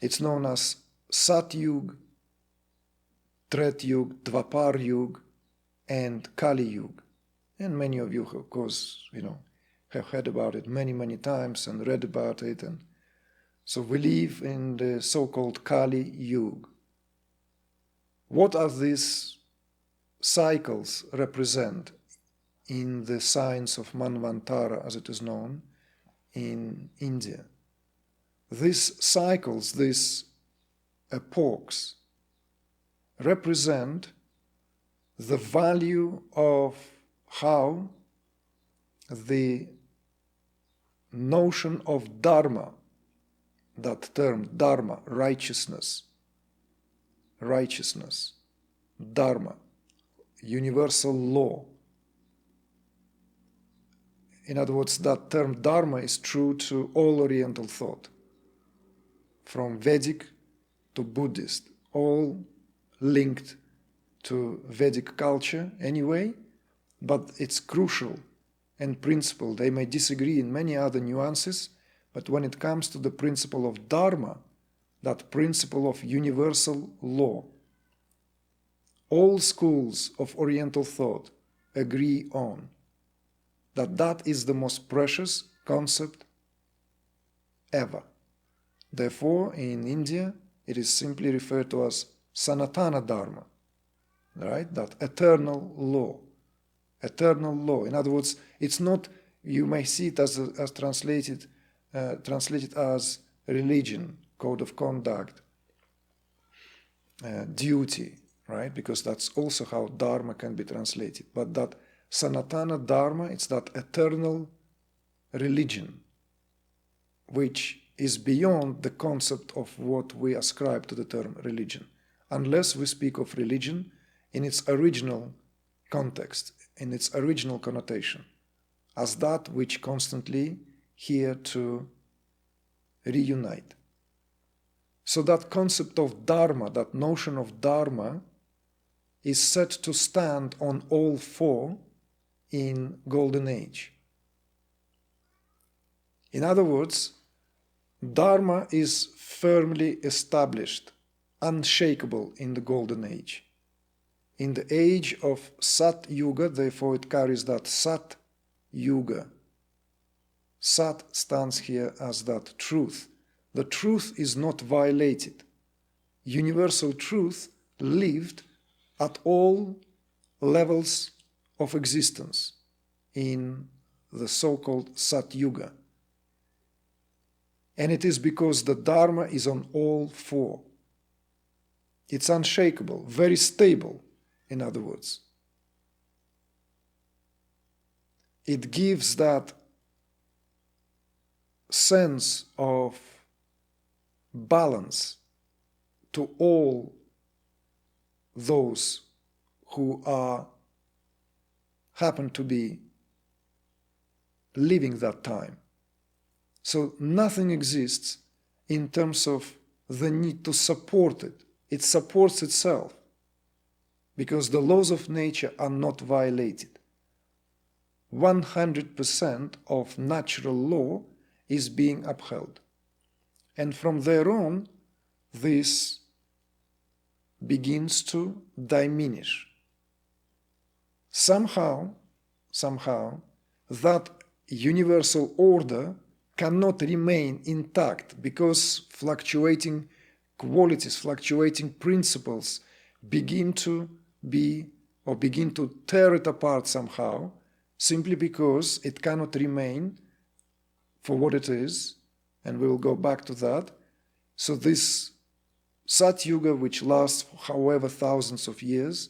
It's known as Satyuga, Treta Yuga, Dvapara Yuga, and Kaliyuga. And many of you, of course, have heard about it many, many times and read about it. And so we live in the so-called Kaliyuga. What are these cycles represent in the science of Manvantara, as it is known in India? These cycles, these epochs, represent the value of how the notion of Dharma, that term Dharma, righteousness, Dharma, universal law. In other words, that term Dharma is true to all Oriental thought, from Vedic to Buddhist, all linked to Vedic culture anyway, but it's crucial and principle. They may disagree in many other nuances, but when it comes to the principle of Dharma, that principle of universal law, all schools of Oriental thought agree on that is the most precious concept ever. Therefore, in India, it is simply referred to as Sanatana Dharma, right? That eternal law. Eternal law. In other words, it's not, you may see it as translated as religion, code of conduct, duty, right? Because that's also how Dharma can be translated. But that Sanatana Dharma, it's that eternal religion, which is beyond the concept of what we ascribe to the term religion, unless we speak of religion in its original context, in its original connotation, as that which constantly here to reunite. So that concept of Dharma, that notion of Dharma, is said to stand on all four in Golden Age. In other words, Dharma is firmly established, unshakable in the Golden Age. In the age of Satyuga, therefore it carries that Sat Yuga. Sat stands here as that truth. The truth is not violated. Universal truth lived at all levels of existence in the so-called Satyuga. And it is because the Dharma is on all four. It's unshakable, very stable, in other words. It gives that sense of balance to all those who happen to be living that time. So nothing exists in terms of the need to support it. It supports itself because the laws of nature are not violated. 100% of natural law is being upheld. And from there on, this begins to diminish. Somehow, that universal order cannot remain intact because fluctuating qualities, fluctuating principles begin to tear it apart somehow, simply because it cannot remain for what it is, and we will go back to that. So this Satyuga, which lasts however thousands of years,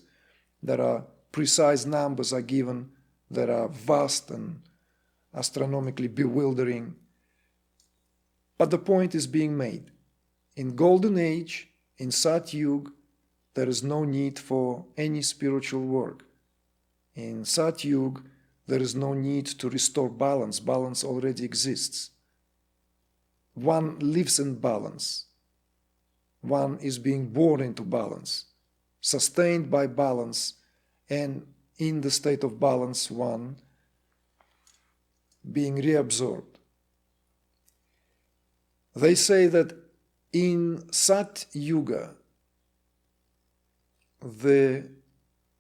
there are precise numbers are given that are vast and astronomically bewildering. But the point is being made. In Golden Age, in Satyuga, there is no need for any spiritual work. In Satyuga, there is no need to restore balance. Balance already exists. One lives in balance. One is being born into balance, sustained by balance, and in the state of balance, one being reabsorbed. They say that In Satyuga, the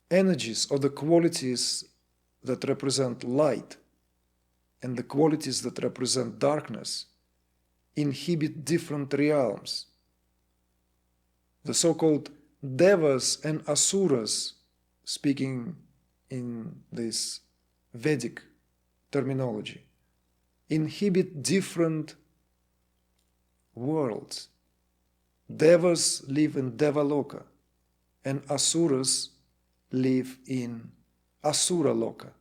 energies or the qualities that represent light and the qualities that represent darkness inhibit different realms. The so-called devas and asuras, speaking in this Vedic terminology, inhibit different worlds. Devas live in Devaloka and asuras live in Asura Loka.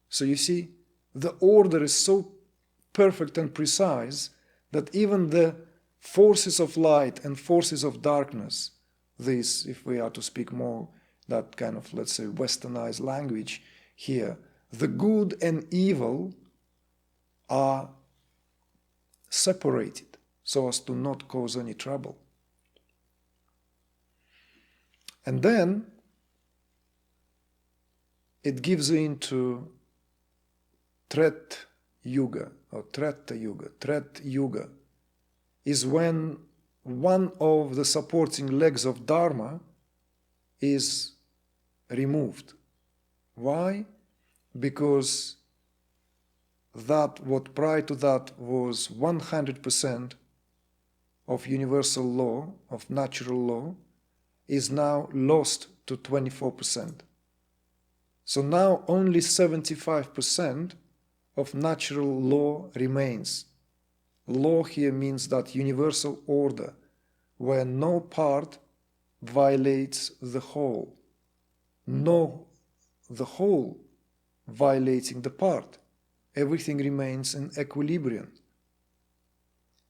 So you see, the order is so perfect and precise that even the forces of light and forces of darkness, this, if we are to speak more that kind of, let's say, westernized language here, the good and evil are separated so as to not cause any trouble. And then it gives into Treta Yuga or Treta Yuga. Treta Yuga is when one of the supporting legs of Dharma is removed. Why? Because that what prior to that was 100% of universal law, of natural law, is now lost to 24%. So now only 75% of natural law remains. Law here means that universal order, where no part violates the whole, no the whole violating the part. Everything remains in equilibrium,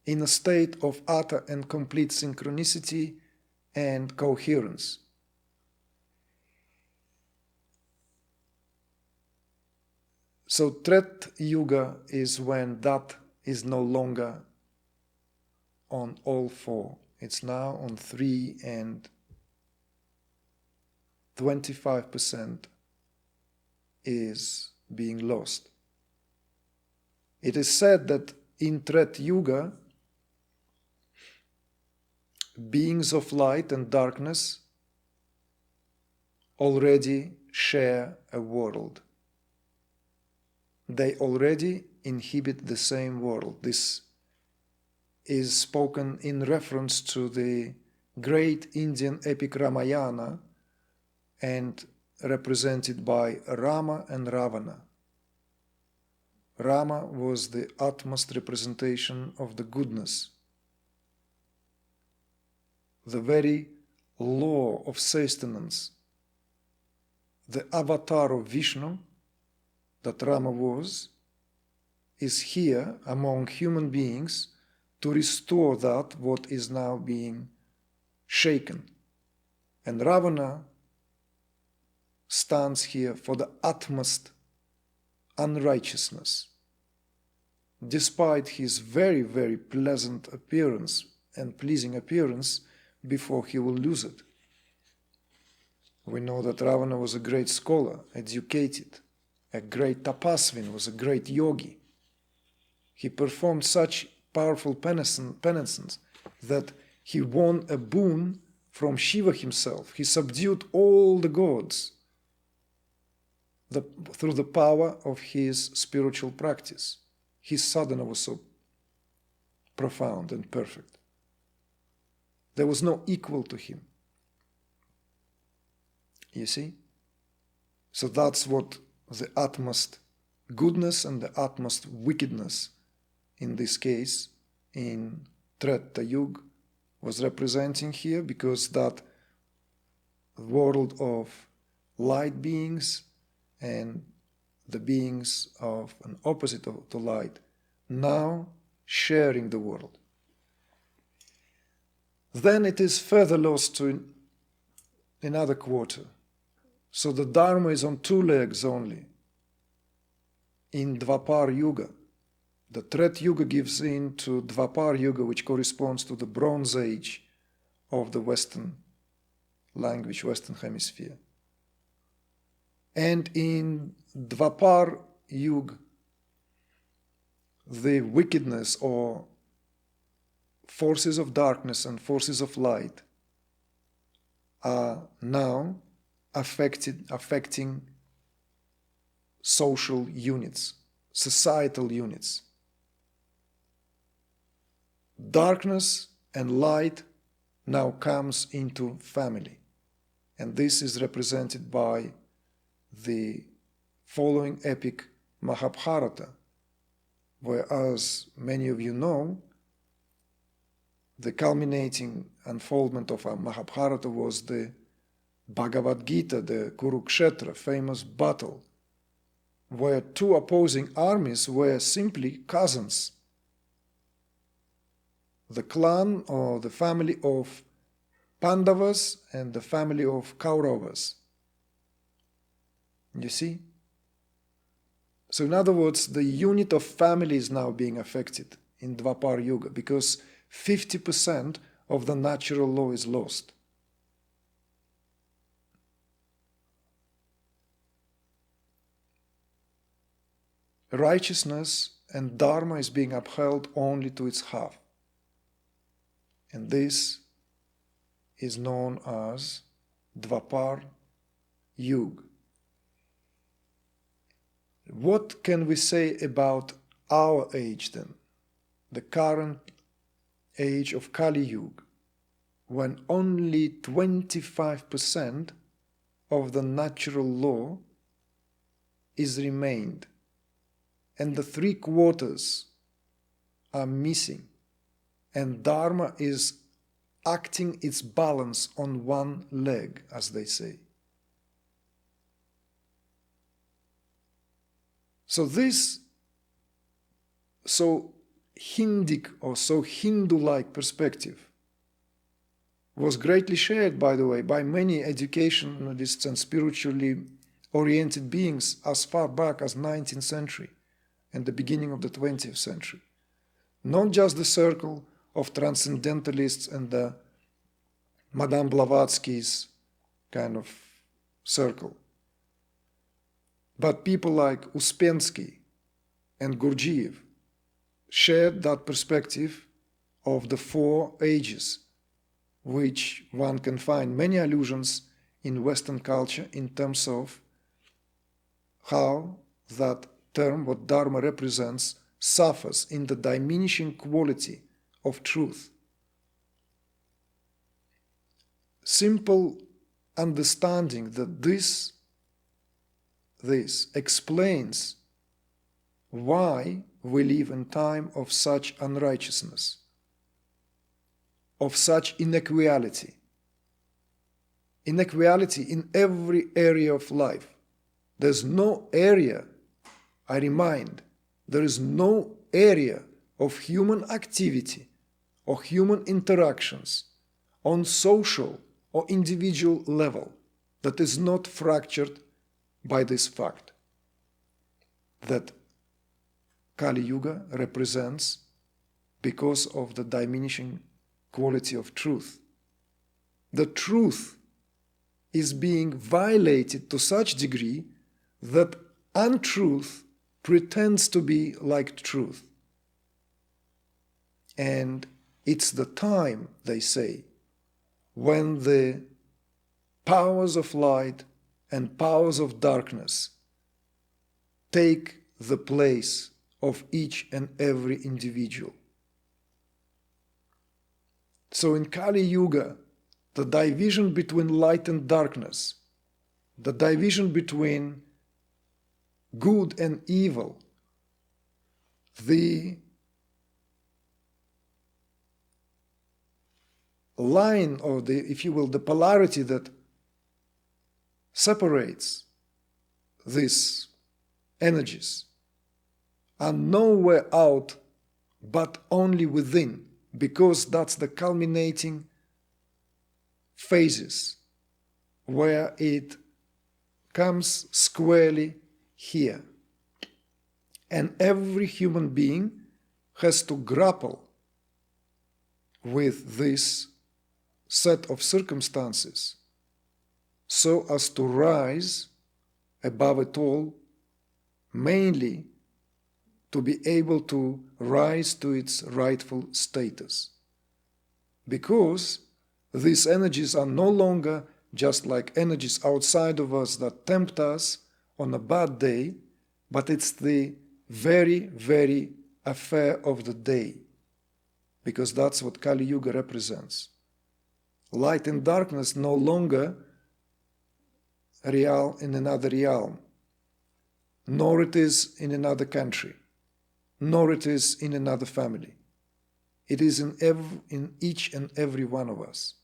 in a state of utter and complete synchronicity and coherence. So Treta Yuga is when that is no longer on all four. It's now on 3, and 25% is being lost. It is said that in Treta Yuga, beings of light and darkness already share a world. They already inhabit the same world. This is spoken in reference to the great Indian epic Ramayana and represented by Rama and Ravana. Rama was the utmost representation of the goodness. The very law of sustenance, the avatar of Vishnu that Rama was, is here among human beings to restore that what is now being shaken. And Ravana stands here for the utmost unrighteousness. Despite his very, very pleasant appearance and pleasing appearance, before he will lose it. We know that Ravana was a great scholar, educated, a great tapasvin, was a great yogi. He performed such powerful penance that he won a boon from Shiva himself. He subdued all the gods through the power of his spiritual practice. His sadhana was so profound and perfect. There was no equal to him. You see? So that's what the utmost goodness and the utmost wickedness, in this case, in Treta Yuga, was representing here, because that world of light beings and the beings of an opposite to light now sharing the world. Then it is further lost to another quarter. So the Dharma is on 2 legs only. In Dvapara Yuga, the Treta Yuga gives in to Dvapara Yuga, which corresponds to the Bronze Age of the Western language, Western Hemisphere. And in Dvapara Yuga, the wickedness or forces of darkness and forces of light are now affecting social units, societal units. Darkness and light now comes into family, and this is represented by the following epic Mahabharata, where, as many of you know, the culminating unfoldment of our Mahabharata was the Bhagavad Gita, the Kurukshetra famous battle, where two opposing armies were simply cousins. The clan or the family of Pandavas and the family of Kauravas. You see? So in other words, the unit of family is now being affected in Dvapara Yuga because 50% of the natural law is lost. Righteousness and Dharma is being upheld only to its half. And this is known as Dvapara Yuga. What can we say about our age then? The current age of Kaliyuga, when only 25% of the natural law is remained, and the 3/4 are missing, and Dharma is acting its balance on one leg, as they say. So this so Hindic or so Hindu-like perspective was greatly shared, by the way, by many educationalists and spiritually oriented beings as far back as 19th century and the beginning of the 20th century. Not just the circle of transcendentalists and the Madame Blavatsky's kind of circle, but people like Uspensky and Gurdjieff shared that perspective of the 4 ages, which one can find many allusions in Western culture in terms of how that term, what Dharma represents, suffers in the diminishing quality of truth. Simple understanding that this explains why we live in time of such unrighteousness, of such inequality. Inequality in every area of life. There's no area, I remind, there is no area of human activity or human interactions on social or individual level that is not fractured by this fact that Kali Yuga represents because of the diminishing quality of truth. The truth is being violated to such degree that untruth pretends to be like truth. And it's the time, they say, when the powers of light and powers of darkness take the place of each and every individual. So in Kali Yuga, the division between light and darkness, the division between good and evil, the line or the, if you will, the polarity that separates these energies are nowhere out but only within, because that's the culminating phases where it comes squarely here. And every human being has to grapple with this set of circumstances so as to rise above it all, mainly to be able to rise to its rightful status. because these energies are no longer just like energies outside of us that tempt us on a bad day, but it's the very, very affair of the day, because that's what Kaliyuga represents. Light and darkness no longer real in another realm, nor it is in another country, nor it is in another family. It is in each and every one of us.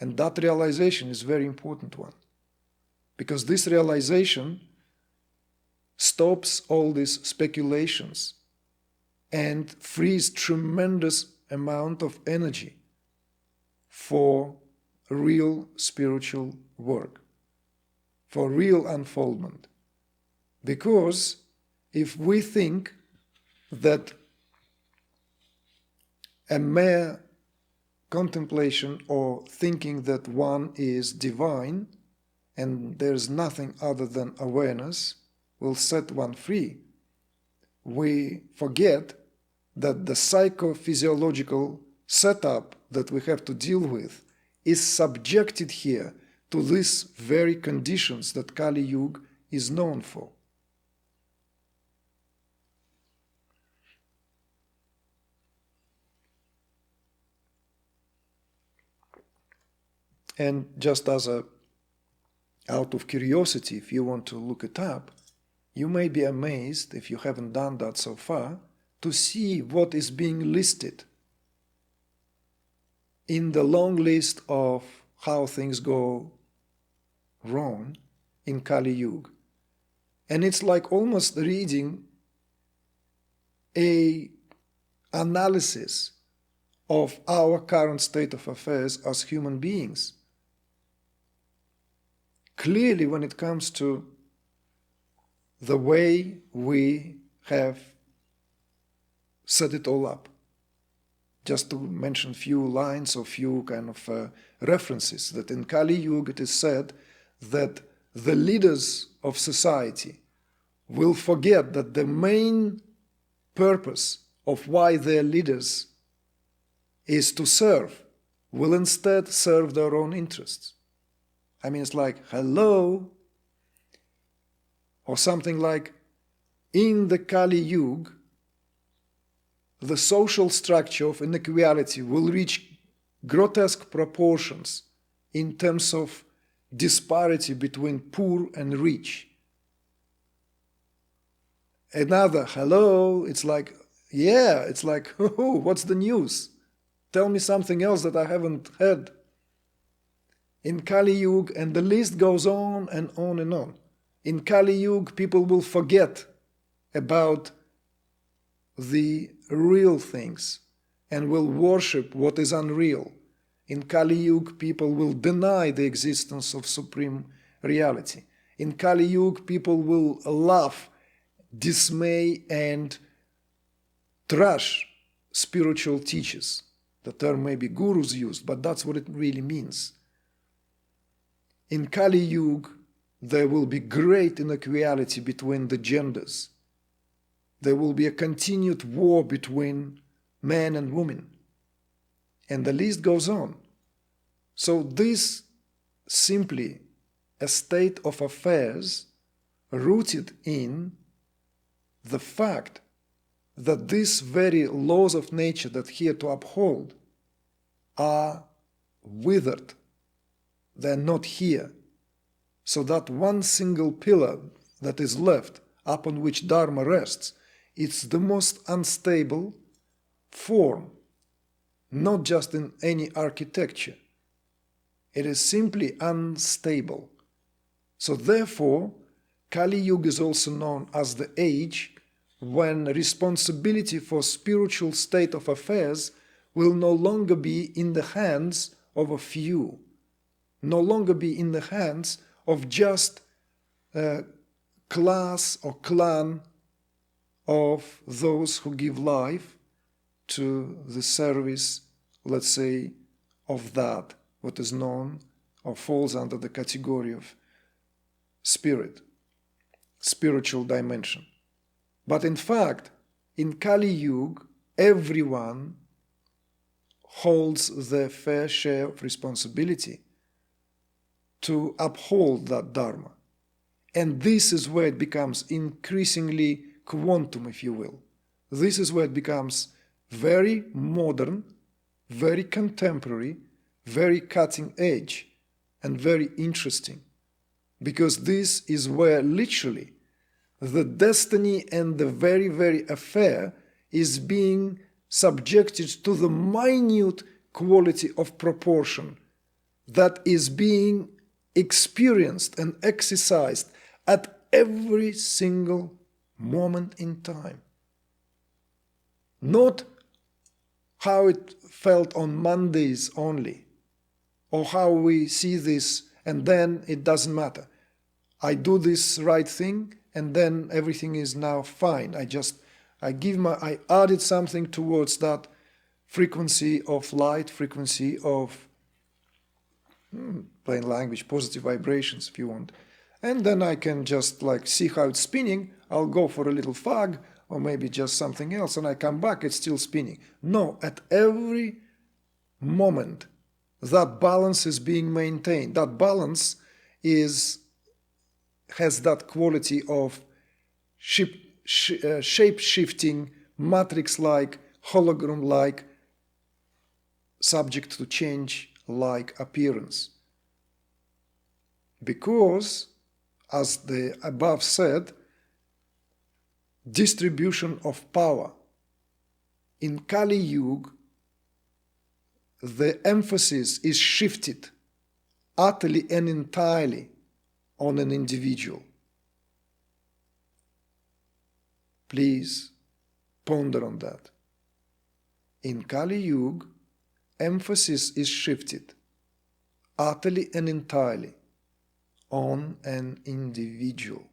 And that realization is a very important one, because this realization stops all these speculations and frees tremendous amount of energy for real spiritual work, for real unfoldment. Because if we think that a mere contemplation or thinking that one is divine and there's nothing other than awareness will set one free, we forget that the psychophysiological setup that we have to deal with is subjected here to these very conditions that Kaliyuga is known for. And just as out of curiosity, if you want to look it up, you may be amazed, if you haven't done that so far, to see what is being listed in the long list of how things go wrong in Kaliyuga. And it's like almost reading an analysis of our current state of affairs as human beings. Clearly, when it comes to the way we have set it all up, just to mention few lines or few kind of references, that in Kali Yuga it is said that the leaders of society will forget that the main purpose of why they're leaders is to serve, will instead serve their own interests. I mean, it's like, hello, or something like, in the Kali Yuga, the social structure of inequality will reach grotesque proportions in terms of disparity between poor and rich. Another, hello, it's like, yeah, it's like, oh, what's the news? Tell me something else that I haven't heard. In Kali Yuga, and the list goes on and on and on. In Kali Yuga, people will forget about the real things and will worship what is unreal. In Kali Yuga, people will deny the existence of supreme reality. In Kali Yuga, people will laugh, dismay, and trash spiritual teachers. The term may be gurus used, but that's what it really means. In Kali Yuga, there will be great inequality between the genders. There will be a continued war between men and women. And the list goes on. So this simply a state of affairs rooted in the fact that these very laws of nature that here to uphold are withered. They're not here. So that one single pillar that is left, upon which Dharma rests, it's the most unstable form, not just in any architecture. It is simply unstable. So therefore, Kali Yuga is also known as the age when responsibility for spiritual state of affairs will no longer be in the hands of a few, no longer be in the hands of just a class or clan of those who give life to the service, let's say, of that, what is known or falls under the category of spirit, spiritual dimension. But in fact, in Kali Yuga, everyone holds the fair share of responsibility to uphold that Dharma. And this is where it becomes increasingly quantum, if you will. This is where it becomes very modern, very contemporary, very cutting edge, and very interesting. Because this is where literally the destiny and the very, very affair is being subjected to the minute quality of proportion that is being experienced and exercised at every single moment in time. Not how it felt on Mondays only, or how we see this and then it doesn't matter. I do this right thing and then everything is now fine. I added something towards that frequency of light, frequency of plain language, positive vibrations if you want. And then I can just like see how it's spinning. I'll go for a little fag or maybe just something else and I come back, it's still spinning. No, at every moment that balance is being maintained. That balance has that quality of shape-shifting, matrix-like, hologram-like, subject to change-like appearance. Because, as the above said, distribution of power. In Kaliyuga, the emphasis is shifted utterly and entirely on an individual. Please ponder on that. In Kaliyuga, emphasis is shifted utterly and entirely on an individual.